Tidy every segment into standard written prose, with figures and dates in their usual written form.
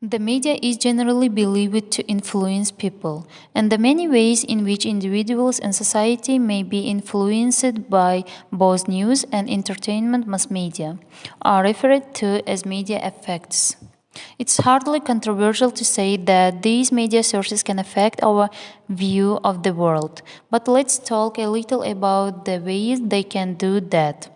The media is generally believed to influence people, and the many ways in which individuals and society may be influenced by both news and entertainment mass media are referred to as media effects. It's hardly controversial to say that these media sources can affect our view of the world, but let's talk a little about the ways they can do that.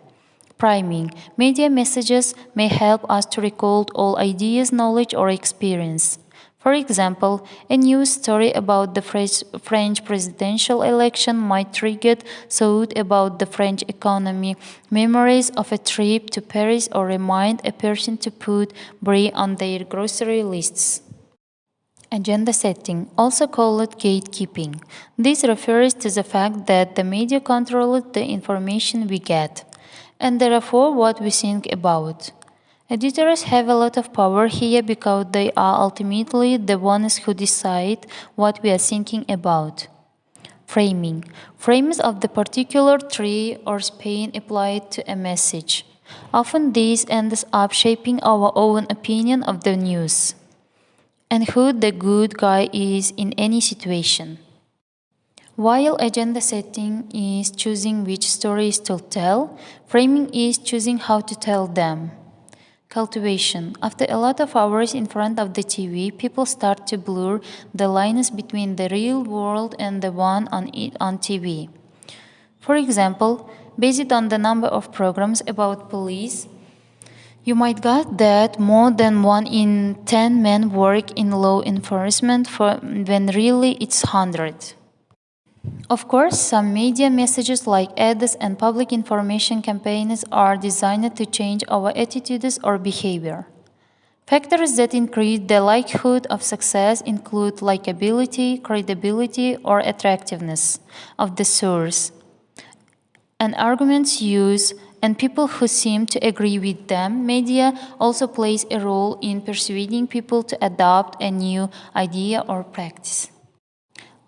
Priming. Media messages may help us to recall all ideas, knowledge, or experience. For example, a news story about the French presidential election might trigger thought about the French economy, memories of a trip to Paris, or remind a person to put brie on their grocery lists. Agenda setting, also called gatekeeping. This refers to the fact that the media controls the information we get, and therefore what we think about. Editors have a lot of power here because they are ultimately the ones who decide what we are thinking about. Framing. Frames of the particular tree or span applied to a message. Often this ends up shaping our own opinion of the news and who the good guy is in any situation. While agenda setting is choosing which stories to tell, framing is choosing how to tell them. Cultivation. After a lot of hours in front of the TV, people start to blur the lines between the real world and the one on TV. For example, based on the number of programs about police, you might get that more than 1 in 10 men work in law enforcement when really it's 100. Of course, some media messages like ads and public information campaigns are designed to change our attitudes or behavior. Factors that increase the likelihood of success include likability, credibility, or attractiveness of the source, and arguments used, and people who seem to agree with them. Media also plays a role in persuading people to adopt a new idea or practice.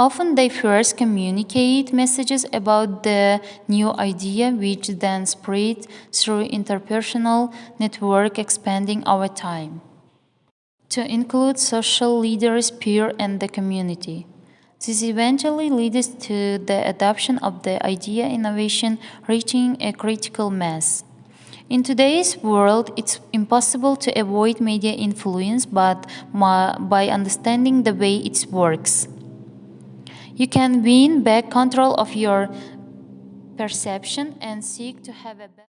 Often they first communicate messages about the new idea, which then spread through interpersonal network, expanding over time to include social leaders, peers, and the community. This eventually leads to the adoption of the idea innovation reaching a critical mass. In today's world, it's impossible to avoid media influence, but by understanding the way it works, you can win back control of your perception and seek to have a better